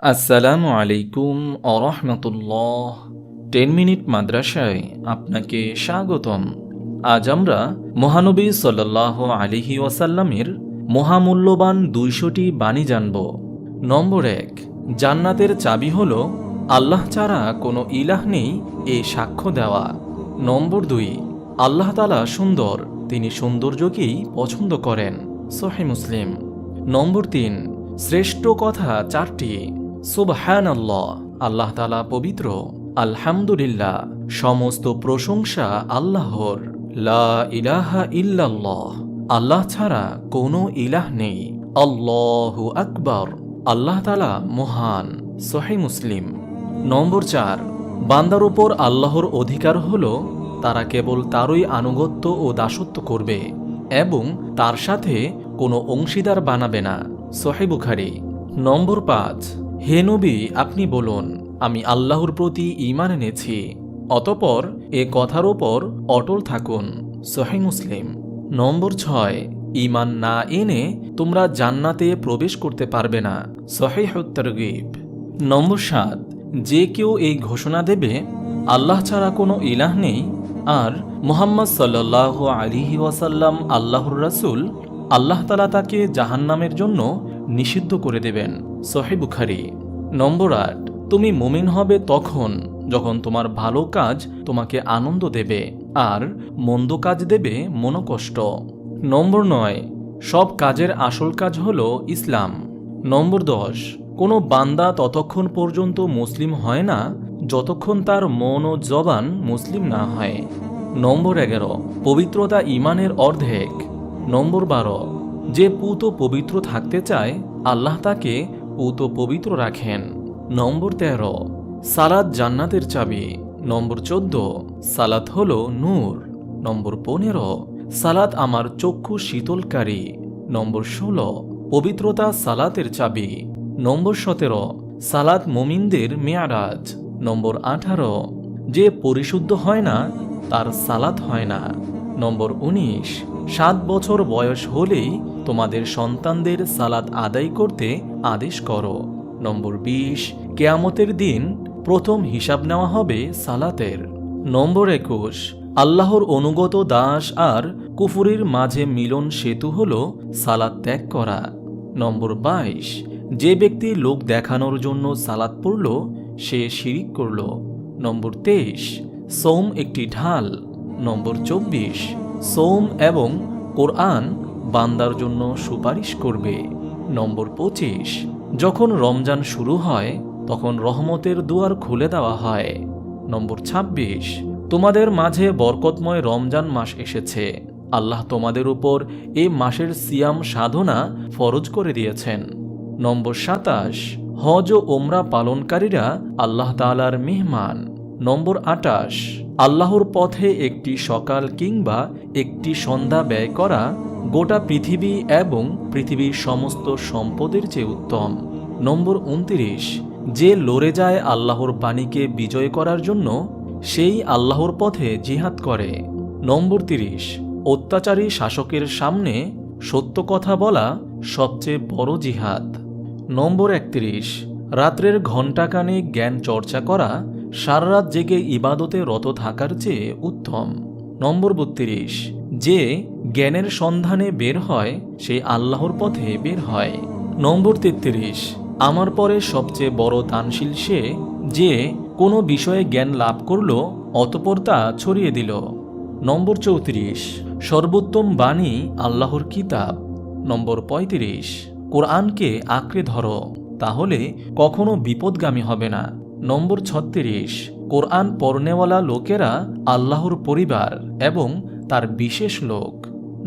আসসালামু আলাইকুম আরহামতুল্লাহ। 10 মিনিট মাদ্রাসায় আপনাকে স্বাগতম। আজ আমরা মহানবী সাল্লাল্লাহু আলাইহি ওয়াসাল্লামের মহামূল্যবান 200টি বাণী জানব। নম্বর 1, জান্নাতের চাবি হল আল্লাহ ছাড়া কোনো ইলাহ নেই এ সাক্ষ্য দেওয়া। নম্বর 2, আল্লাহ তাআলা সুন্দর, তিনি সৌন্দর্যকেই পছন্দ করেন। সহিহ মুসলিম। নম্বর 3, শ্রেষ্ঠ কথা 4টি। সুবহানাল্লাহ, আল্লাহ তাআলা পবিত্র। আলহামদুলিল্লাহ, সমস্ত প্রশংসা আল্লাহর। লা ইলাহা ইল্লাল্লাহ, আল্লাহ ছাড়া কোনো ইলাহ নেই। আল্লাহু আকবার, আল্লাহ তাআলা মহান। সহিহ মুসলিম। নম্বর 4, বান্দার উপর আল্লাহর অধিকার হল তারা কেবল তারই আনুগত্য ও দাসত্ব করবে এবং তার সাথে কোনো অংশীদার বানাবে না। সহিহ বুখারী। নম্বর 5, হে নবী, আপনি বলুন, আমি আল্লাহর প্রতি ঈমান এনেছি, অতঃপর এ কথার ওপর অটল থাকুন। সহিহ মুসলিম। নম্বর 6, ঈমান না এনে তোমরা জান্নাতে প্রবেশ করতে পারবে না। সহিহ তারগীব। নম্বর 7, যে কেউ এই ঘোষণা দেবে আল্লাহ ছাড়া কোনো ইলাহ নেই আর মুহাম্মদ সাল্লাল্লাহু আলাইহি ওয়াসাল্লাম আল্লাহর রাসূল, আল্লাহ তাআলা তাকে জাহান্নামের জন্য নিষিদ্ধ করে দেবেন। সহিহ বুখারী। নম্বর 8, তুমি মুমিন হবে তখন যখন তোমার ভালো কাজ তোমাকে আনন্দ দেবে আর মন্দ কাজ দেবে মনোকষ্ট। নম্বর 9, সব কাজের আসল কাজ হল ইসলাম। নম্বর 10, কোনো বান্দা ততক্ষণ পর্যন্ত মুসলিম হয় না যতক্ষণ তার মন ও জবান মুসলিম না হয়। নম্বর 11, পবিত্রতা ঈমানের অর্ধেক। নম্বর 12, যে পুত পবিত্র থাকতে চায় আল্লাহ তাকে পুত পবিত্র রাখেন। নম্বর 13, সালাত জান্নাতের চাবি। নম্বর 14, সালাত হল নূর। নম্বর 15, সালাত আমার চক্ষু শীতলকারী। নম্বর 16, পবিত্রতা সালাতের চাবি। নম্বর 17, সালাত মুমিনদের মেয়ারাজ। নম্বর 18, যে পরিশুদ্ধ হয় না তার সালাত হয় না। নম্বর 19, 7 বছর বয়স হলেই তোমাদের সন্তানদের সালাত আদায় করতে আদেশ করো। নম্বর 20, কিয়ামতের দিন প্রথম হিসাব নেওয়া হবে সালাতের। নম্বর 21, আল্লাহর অনুগত দাস আর কুফরির মাঝে মিলন সেতু হল সালাত ত্যাগ করা। নম্বর 22, যে ব্যক্তি লোক দেখানোর জন্য সালাত পড়ল সে শিরিক করল। নম্বর 23, সৌম একটি ঢাল। নম্বর 24, সৌম এবং কোরআন বান্দার জন্য সুপারিশ করবে। নম্বর 25, যখন রমজান শুরু হয় তখন রহমতের দুয়ার খুলে দেওয়া হয়। নম্বর 26, তোমাদের মাঝে বরকতময় রমজান মাস এসেছে, আল্লাহ তোমাদের উপর এই মাসের সিয়াম সাধনা ফরজ করে দিয়েছেন। নম্বর 27, হজ ও ওমরা পালনকারীরা আল্লাহ তাআলার মেহমান। নম্বর 28, আল্লাহর পথে একটি সকাল কিংবা একটি সন্ধ্যা ব্যয় করা গোটা পৃথিবী এবং পৃথিবীর সমস্ত সম্পদের চেয়ে উত্তম। নম্বর 29, যে লড়ে যায় আল্লাহর বাণীকে বিজয় করার জন্য সেই আল্লাহর পথে জিহাদ করে। নম্বর 30, অত্যাচারী শাসকের সামনে সত্য কথা বলা সবচেয়ে বড় জিহাদ। নম্বর 31, রাত্রের ঘণ্টাখানেক জ্ঞান চর্চা করা সারা রাত জেগে ইবাদতে রত থাকার চেয়ে উত্তম। নম্বর 32, যে জ্ঞানের সন্ধানে বের হয় সে আল্লাহর পথে বের হয়। নম্বর 33, আমার পরে সবচেয়ে বড় দানশীল সে যে কোনো বিষয়ে জ্ঞান লাভ করল অতঃপর তা ছড়িয়ে দিল। নম্বর 34, সর্বোত্তম বাণী আল্লাহর কিতাব। নম্বর 35, কোরআনকে আঁকড়ে ধরো, তাহলে কখনো বিপদগামী হবে না। নম্বর 36, কোরআন পড়নেওয়ালা লোকেরা আল্লাহর পরিবার এবং তার বিশেষ লোক।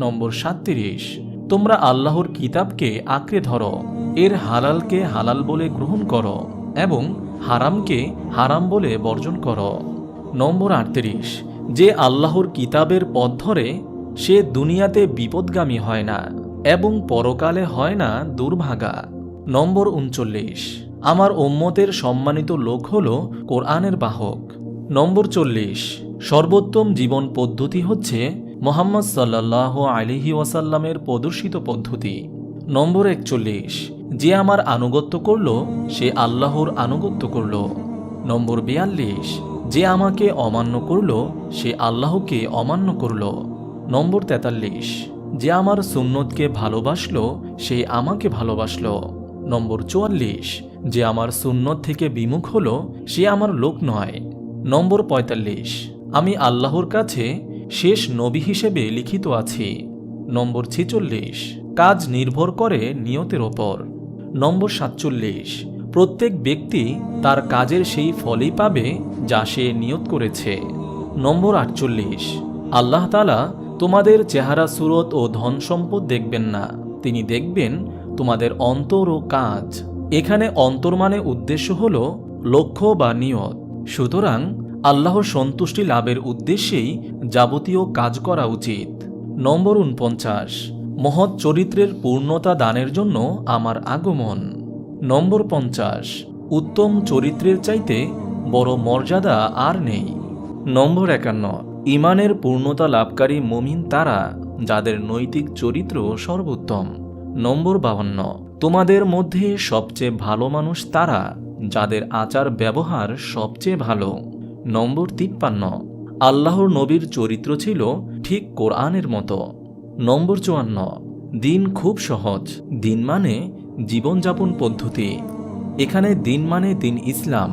নম্বর 37, তোমরা আল্লাহর কিতাবকে আঁকড়ে ধরো, এর হালালকে হালাল বলে গ্রহণ করো এবং হারামকে হারাম বলে বর্জন করো। নম্বর 38, যে আল্লাহর কিতাবের পথ ধরে সে দুনিয়াতে বিপদগামী হয় না এবং পরকালে হয় না দুর্ভাগা। নম্বর 39, আমার উম্মতের সম্মানিত লোক হল কোরআনের বাহক। নম্বর 40, সর্বোত্তম জীবন পদ্ধতি হচ্ছে মুহাম্মদ সাল্লাল্লাহু আলাইহি ওয়াসাল্লামের প্রদর্শিত পদ্ধতি। নম্বর 41, যে আমার আনুগত্য করল সে আল্লাহর আনুগত্য করল। নম্বর 42, যে আমাকে অমান্য করল সে আল্লাহকে অমান্য করল। নম্বর 43, যে আমার সুন্নতকে ভালোবাসলো সে আমাকে ভালোবাসলো। নম্বর 44, যে আমার সুন্নত থেকে বিমুখ হলো সে আমার লোক নয়। নম্বর 45, আমি আল্লাহর কাছে শেষ নবী হিসেবে লিখিত আছি। নম্বর 46, কাজ নির্ভর করে নিয়তের ওপর। নম্বর 47, প্রত্যেক ব্যক্তি তার কাজের সেই ফলই পাবে যা সে নিয়ত করেছে। নম্বর 48, আল্লাহ তাআলা তোমাদের চেহারা সুরত ও ধন সম্পদ দেখবেন না, তিনি দেখবেন তোমাদের অন্তর ও কাজ। এখানে অন্তর মানে উদ্দেশ্য হল লক্ষ্য বা নিয়ত। সুতরাং আল্লাহর সন্তুষ্টি লাভের উদ্দেশ্যেই যাবতীয় কাজ করা উচিত। নম্বর 49, মহৎ চরিত্রের পূর্ণতা দানের জন্য আমার আগমন। নম্বর 50, উত্তম চরিত্রের চাইতে বড় মর্যাদা আর নেই। নম্বর 51, ঈমানের পূর্ণতা লাভকারী মুমিন তারা যাদের নৈতিক চরিত্র সর্বোত্তম। নম্বর 52, তোমাদের মধ্যে সবচেয়ে ভালো মানুষ তারা যাদের আচার ব্যবহার সবচেয়ে ভালো। নম্বর 53, আল্লাহর নবীর চরিত্র ছিল ঠিক কোরআনের মতো। নম্বর 54, দিন খুব সহজ। দিন মানে জীবনযাপন পদ্ধতি। এখানে দিন মানে দিন ইসলাম,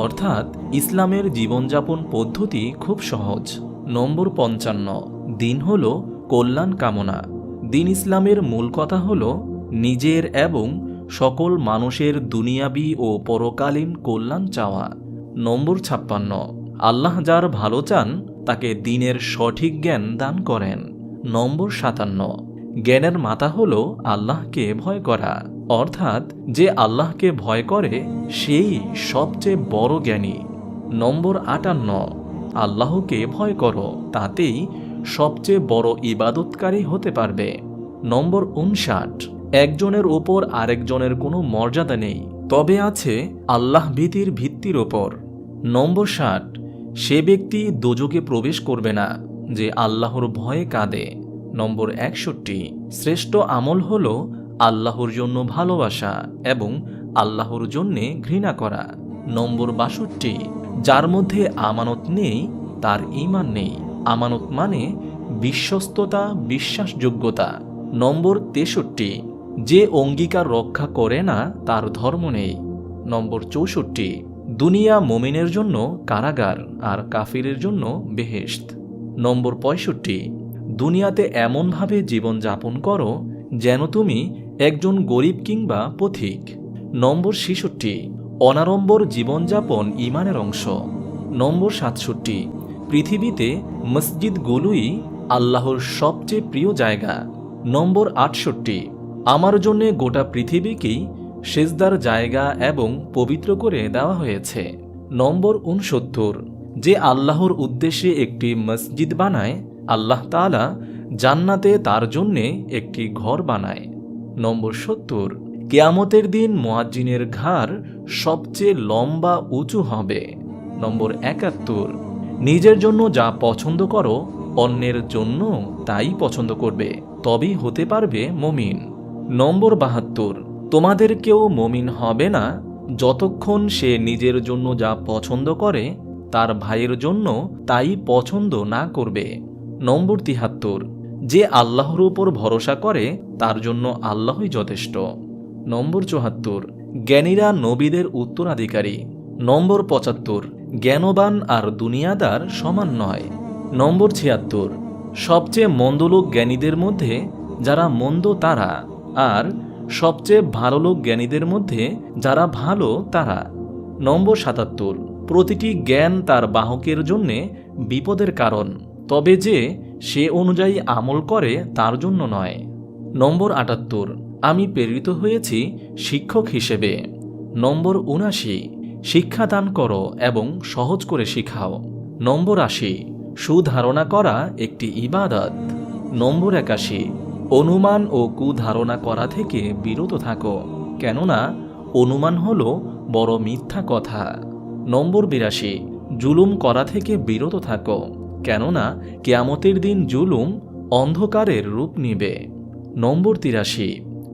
অর্থাৎ ইসলামের জীবনযাপন পদ্ধতি খুব সহজ। নম্বর 55, দিন হল কল্যাণ কামনা। দিন ইসলামের মূল কথা হল নিজের এবং সকল মানুষের দুনিয়াবি ও পরকালীন কল্যাণ চাওয়া। নম্বর 56, আল্লাহ যার ভালো চান তাকে দিনের সঠিক জ্ঞান দান করেন। নম্বর 57, জ্ঞানের মাথা হল আল্লাহকে ভয় করা, অর্থাৎ যে আল্লাহকে ভয় করে সেই সবচেয়ে বড় জ্ঞানী। নম্বর 58, আল্লাহকে ভয় করো, তাতেই সবচেয়ে বড় ইবাদতকারী হতে পারবে। নম্বর 59, একজনের ওপর আরেকজনের কোনো মর্যাদা নেই, তবে আছে আল্লাহ ভীতির ভিত্তির ওপর। নম্বর 60, সে ব্যক্তি দোজখে প্রবেশ করবে না যে আল্লাহর ভয়ে কাঁদে। নম্বর 61, শ্রেষ্ঠ আমল হল আল্লাহর জন্য ভালোবাসা এবং আল্লাহর জন্যে ঘৃণা করা। নম্বর 62, যার মধ্যে আমানত নেই তার ঈমান নেই। আমানত মানে বিশ্বস্ততা, বিশ্বাসযোগ্যতা। নম্বর 63, যে অঙ্গীকার রক্ষা করে না তার ধর্ম নেই। নম্বর 64, দুনিয়া মুমিনের জন্য কারাগার আর কাফিরের জন্য বেহেশত। নম্বর 65, দুনিয়াতে এমনভাবে জীবনযাপন করো যেন তুমি একজন গরিব কিংবা পথিক। নম্বর 66, অনাড়ম্বর জীবনযাপন ঈমানের অংশ। নম্বর 67, পৃথিবীতে মসজিদগুলোই আল্লাহর সবচেয়ে প্রিয় জায়গা। নম্বর 68, আমার জন্য গোটা পৃথিবীকেই সেজদার জায়গা এবং পবিত্র করে দেওয়া হয়েছে। নম্বর 69, যে আল্লাহর উদ্দেশ্যে একটি মসজিদ বানায় আল্লাহ তাআলা জান্নাতে তার জন্যে একটি ঘর বানায়। নম্বর 70, কিয়ামতের দিন মুয়াজ্জিনের ঘাড় সবচেয়ে লম্বা উঁচু হবে। নম্বর 71, নিজের জন্য যা পছন্দ করো অন্যের জন্য তাই পছন্দ করবে, তবেই হতে পারবে মুমিন। নম্বর 72, তোমাদের কেউ মুমিন হবে না যতক্ষণ সে নিজের জন্য যা পছন্দ করে তার ভাইয়ের জন্য তাই পছন্দ না করবে। নম্বর 73, যে আল্লাহর উপর ভরসা করে তার জন্য আল্লাহই যথেষ্ট। নম্বর 74, জ্ঞানীরা নবীদের উত্তরাধিকারী। নম্বর 75, জ্ঞানবান আর দুনিয়াদার সমান নয়। নম্বর 76, সবচেয়ে মন্দ লোক জ্ঞানীদের মধ্যে যারা মন্দ তারা, আর সবচেয়ে ভালো লোক জ্ঞানীদের মধ্যে যারা ভালো তারা। নম্বর 77, প্রতিটি জ্ঞান তার বাহকের জন্যে বিপদের কারণ, তবে যে সে অনুযায়ী আমল করে তার জন্য নয়। নম্বর 78, আমি প্রেরিত হয়েছি শিক্ষক হিসেবে। নম্বর 79, শিক্ষাদান করো এবং সহজ করে শিখাও। নম্বর 80, সুধারণা করা একটি ইবাদত। নম্বর 81, অনুমান ও কুধারণা করা থেকে বিরত থাকো, কেননা অনুমান হলো বড় মিথ্যা কথা। নম্বর 82, জুলুম করা থেকে বিরত থাকো, কেননা কিয়ামতের দিন জুলুম অন্ধকারের রূপ নিবে। নম্বর 83,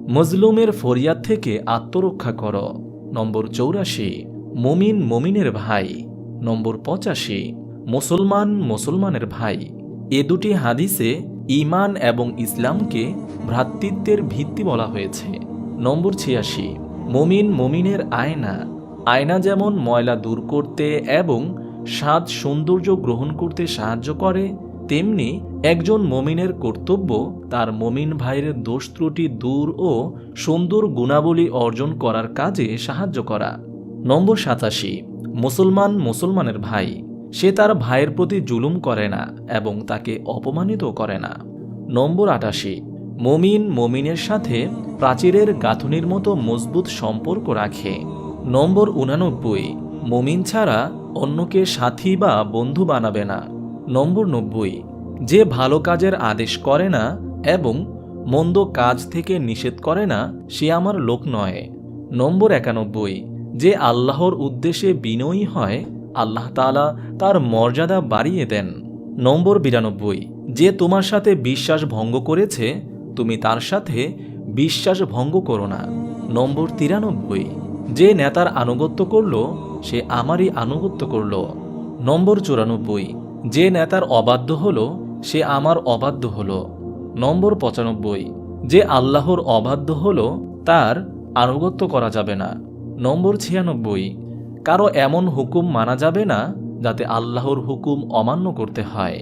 মজলুমের ফরিয়াদ থেকে আত্মরক্ষা করো। নম্বর 84, মুমিন মুমিনের ভাই। নম্বর 85, মুসলমান মুসলমানের ভাই। এ দুটি হাদিসে ঈমান এবং ইসলামকে ভ্রাতৃত্বের ভিত্তি বলা হয়েছে। নম্বর 86, মুমিন মুমিনের আয়না। আয়না যেমন ময়লা দূর করতে এবং স্বাদ সৌন্দর্য গ্রহণ করতে সাহায্য করে, তেমনি একজন মুমিনের কর্তব্য তার মুমিন ভাইয়ের দোষ ত্রুটি দূর ও সুন্দর গুণাবলী অর্জন করার কাজে সাহায্য করা। নম্বর 87, মুসলমান মুসলমানের ভাই। সে তার ভাইয়ের প্রতি জুলুম করে না এবং তাকে অপমানিত করে না। নম্বর 88, মুমিন মুমিনের সাথে প্রাচীরের গাঁথুনির মতো মজবুত সম্পর্ক রাখে। নম্বর 89, মুমিন ছাড়া অন্যকে সাথী বা বন্ধু বানাবে না। নম্বর 90, যে ভালো কাজের আদেশ করে না এবং মন্দ কাজ থেকে নিষেধ করে না সে আমার লোক নয়। নম্বর 91, যে আল্লাহর উদ্দেশ্যে বিনয়ী হয় আল্লাহ তাআলা তার মর্যাদা বাড়িয়ে দেন। নম্বর 92, যে তোমার সাথে বিশ্বাস ভঙ্গ করেছে তুমি তার সাথে বিশ্বাস ভঙ্গ করো না। নম্বর 93, যে নেতার আনুগত্য করল সে আমারই আনুগত্য করল। নম্বর 94, যে নেতার অবাধ্য হল সে আমার অবাধ্য হল। নম্বর 95, যে আল্লাহর অবাধ্য হল তার আনুগত্য করা যাবে না। নম্বর 96, কারো এমন হুকুম মানা যাবে না যাতে আল্লাহর হুকুম অমান্য করতে হয়।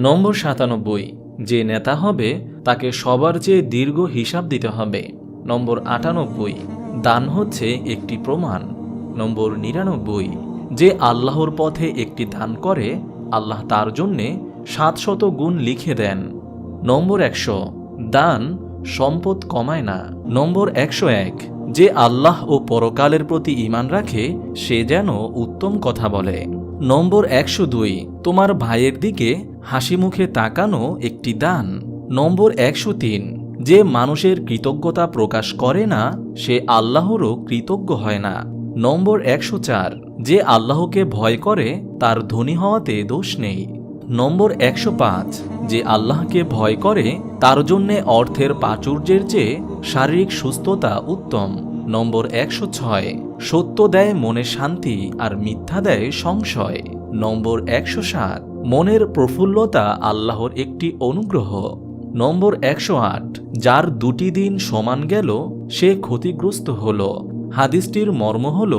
নম্বর 97, যে নেতা হবে তাকে সবার চেয়ে দীর্ঘ হিসাব দিতে হবে। নম্বর 98, দান হচ্ছে একটি প্রমাণ। নম্বর 99, যে আল্লাহর পথে একটি দান করে আল্লাহ তার জন্যে 700 গুণ লিখে দেন। নম্বর 100, দান সম্পদ কমায় না। নম্বর 101, যে আল্লাহ ও পরকালের প্রতি ঈমান রাখে সে যেন উত্তম কথা বলে। নম্বর 102, তোমার ভাইয়ের দিকে হাসি মুখে তাকানো একটি দান। নম্বর 103, যে মানুষের কৃতজ্ঞতা প্রকাশ করে না সে আল্লাহরও কৃতজ্ঞ হয় না। নম্বর 104, যে আল্লাহকে ভয় করে তার ধনী হওয়াতে দোষ নেই। নম্বর 105, যে আল্লাহকে ভয় করে তার জন্যে অর্থের প্রাচুর্যের চেয়ে শারীরিক সুস্থতা উত্তম। নম্বর 106, সত্য দেয় মনে শান্তি আর মিথ্যা দেয় সংশয়। নম্বর 107, মনের প্রফুল্লতা আল্লাহর একটি অনুগ্রহ। নম্বর 108, যার দুটি দিন সমান গেল সে ক্ষতিগ্রস্ত হল। হাদিসটির মর্ম হল,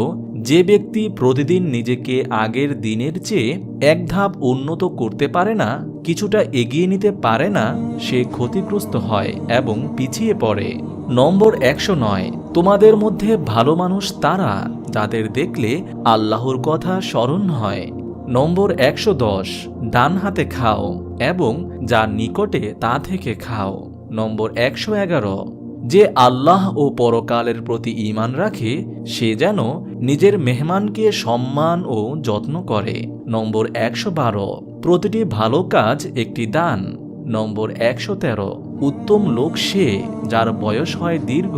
যে ব্যক্তি প্রতিদিন নিজেকে আগের দিনের চেয়ে এক ধাপ উন্নত করতে পারে না, কিছুটা এগিয়ে নিতে পারে না, সে ক্ষতিগ্রস্ত হয় এবং পিছিয়ে পড়ে। নম্বর 109, তোমাদের মধ্যে ভালো মানুষ তারা যাদের দেখলে আল্লাহর কথা স্মরণ হয়। নম্বর 110, ডান হাতে খাও এবং যা নিকটে তা থেকে খাও। নম্বর 111, যে আল্লাহ ও পরকালের প্রতি ঈমান রাখে সে যেন নিজের মেহমানকে সম্মান ও যত্ন করে। নম্বর 112, প্রতিটি ভালো কাজ একটি দান। নম্বর 113, উত্তম লোক সে যার বয়স হয় দীর্ঘ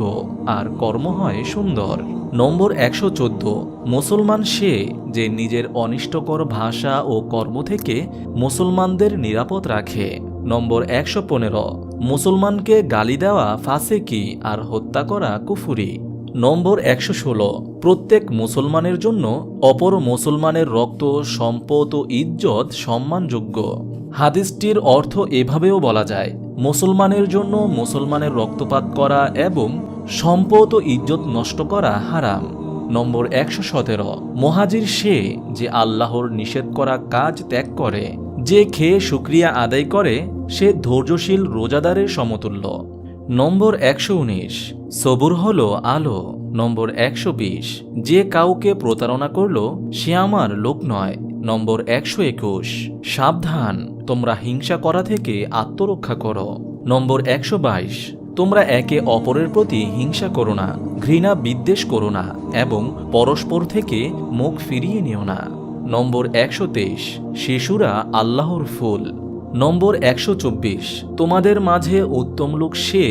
আর কর্ম হয় সুন্দর। নম্বর 114, মুসলমান সে যে নিজের অনিষ্টকর ভাষা ও কর্ম থেকে মুসলমানদের নিরাপদ রাখে। নম্বর 115, মুসলমানকে গালি দেওয়া ফাসেকি আর হত্যা করা কুফরি। নম্বর 116, প্রত্যেক মুসলমানের জন্য অপর মুসলমানের রক্ত, সম্পদ ও ইজ্জত সম্মানযোগ্য। হাদিসটির অর্থ এভাবেও বলা যায়, মুসলমানের জন্য মুসলমানের রক্তপাত করা এবং সম্পদ ও ইজ্জত নষ্ট করা হারাম। নম্বর 117, মুহাজির সে যে আল্লাহর নিষেধ করা কাজ ত্যাগ করে। যে খেয়ে শুকরিয়া আদায় করে সে ধৈর্যশীল রোজাদারের সমতুল্য। নম্বর 119, সবুর হলো আলো। নম্বর 120, যে কাউকে প্রতারণা করল সে আমার লোক নয়। নম্বর 121, সাবধান, তোমরা হিংসা করা থেকে আত্মরক্ষা করো। নম্বর 122, তোমরা একে অপরের প্রতি হিংসা করো না, ঘৃণা বিদ্বেষ করো না এবং পরস্পর থেকে মুখ ফিরিয়ে নিও না। নম্বর 123, শিশুরা আল্লাহর ফুল। নম্বর 124, তোমাদের মাঝে উত্তম লোক সে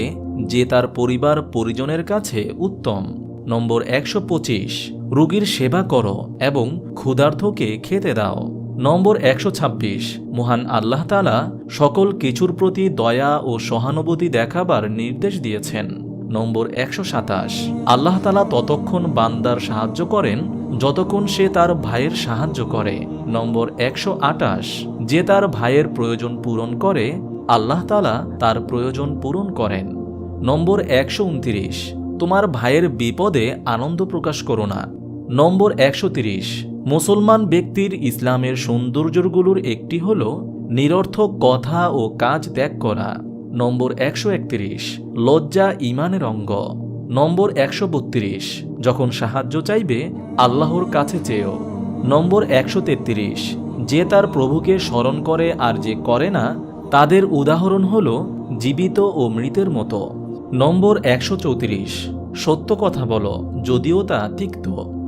যে তার পরিবার পরিজনের কাছে উত্তম। নম্বর 125, রোগীর সেবা করো এবং ক্ষুধার্তকে খেতে দাও। নম্বর 126, মহান আল্লাহ তাআলা সকল কিছুর প্রতি দয়া ও সহানুভূতি দেখাবার নির্দেশ দিয়েছেন। নম্বর 127, আল্লাহ তাআলা ততক্ষণ বান্দার সাহায্য করেন যতক্ষণ সে তার ভাইয়ের সাহায্য করে। নম্বর 128, যে তার ভাইয়ের প্রয়োজন পূরণ করে আল্লাহ তাআলা তার প্রয়োজন পূরণ করেন। নম্বর 129, তোমার ভাইয়ের বিপদে আনন্দ প্রকাশ করো না। নম্বর 130, মুসলমান ব্যক্তির ইসলামের সৌন্দর্যগুলোর একটি হল নিরর্থক কথা ও কাজ ত্যাগ করা। নম্বর 131, লজ্জা ঈমানের অঙ্গ। নম্বর 132, যখন সাহায্য চাইবে আল্লাহর কাছে চেয়েও। নম্বর 133, যে তার প্রভুকে স্মরণ করে আর যে করে না তাদের উদাহরণ হল জীবিত ও মৃতের মতো। নম্বর 134, সত্য কথা বলো যদিও তা তিক্ত।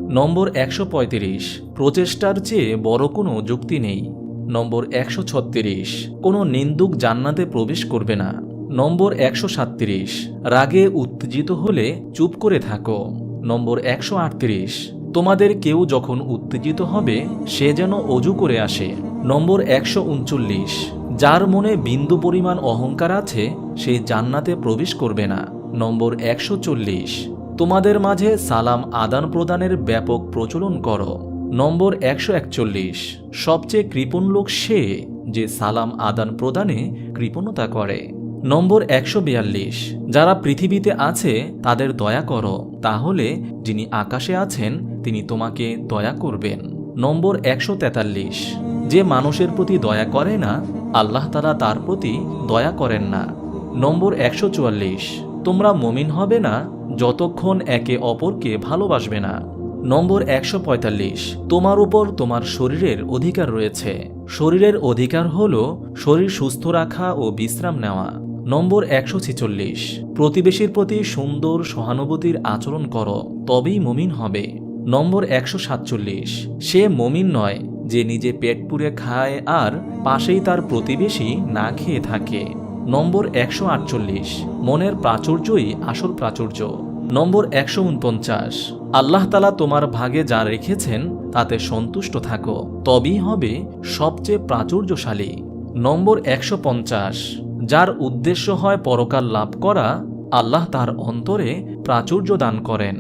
নম্বর 135, প্রচেষ্টার চেয়ে বড় কোনো যুক্তি নেই। নম্বর 136, কোনো নিন্দুক জান্নাতে প্রবেশ করবে না। নম্বর 137, রাগে উত্তেজিত হলে চুপ করে থাকো। নম্বর 138, তোমাদের কেউ যখন উত্তেজিত হবে সে যেন অজু করে আসে। নম্বর 139, যার মনে বিন্দু পরিমাণ অহংকার আছে সে জান্নাতে প্রবেশ করবে না। নম্বর 140, তোমাদের মাঝে সালাম আদান প্রদানের ব্যাপক প্রচলন করো। নম্বর 141, সবচেয়ে কৃপণ লোক সে যে সালাম আদান প্রদানে কৃপণতা করে। নম্বর 142, যারা পৃথিবীতে আছে তাদের দয়া করো, তাহলে যিনি আকাশে আছেন তিনি তোমাকে দয়া করবেন। নম্বর 143, যে মানুষের প্রতি দয়া করে না আল্লাহ তাআলা তার প্রতি দয়া করেন না। নম্বর 144, তোমরা মুমিন হবে না যতক্ষণ একে অপরকে ভালোবাসবে না। নম্বর 145, তোমার উপর তোমার শরীরের অধিকার রয়েছে। শরীরের অধিকার হল শরীর সুস্থ রাখা ও বিশ্রাম নেওয়া। নম্বর 146, প্রতিবেশীর প্রতি সুন্দর সহানুভূতির আচরণ করো, তবেই মুমিন হবে। নম্বর 147, সে মুমিন নয় যে নিজে পেট পুড়ে খায় আর পাশেই তার প্রতিবেশী না খেয়ে থাকে। নম্বর 148, মনের প্রাচুর্যই আসল প্রাচুর্য। নম্বর 149, আল্লাহ তাআলা তোমার ভাগে যা রেখেছেন তাতে সন্তুষ্ট থাকো, তবেই হবে সবচেয়ে প্রাচুর্যশালী। নম্বর 150, যার উদ্দেশ্য হয় পরকাল লাভ করা আল্লাহ তার অন্তরে প্রাচুর্য দান করেন।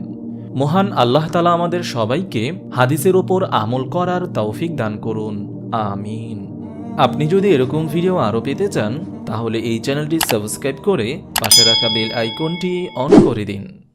মহান আল্লাহ তাআলা আমাদের সবাইকে হাদিসের ওপর আমল করার তৌফিক দান করুন, আমিন। আপনি যদি এরকম ভিডিও আরও পেতে চান তাহলে এই চ্যানেলটি সাবস্ক্রাইব করে পাশে রাখা বেল আইকনটি অন করে দিন।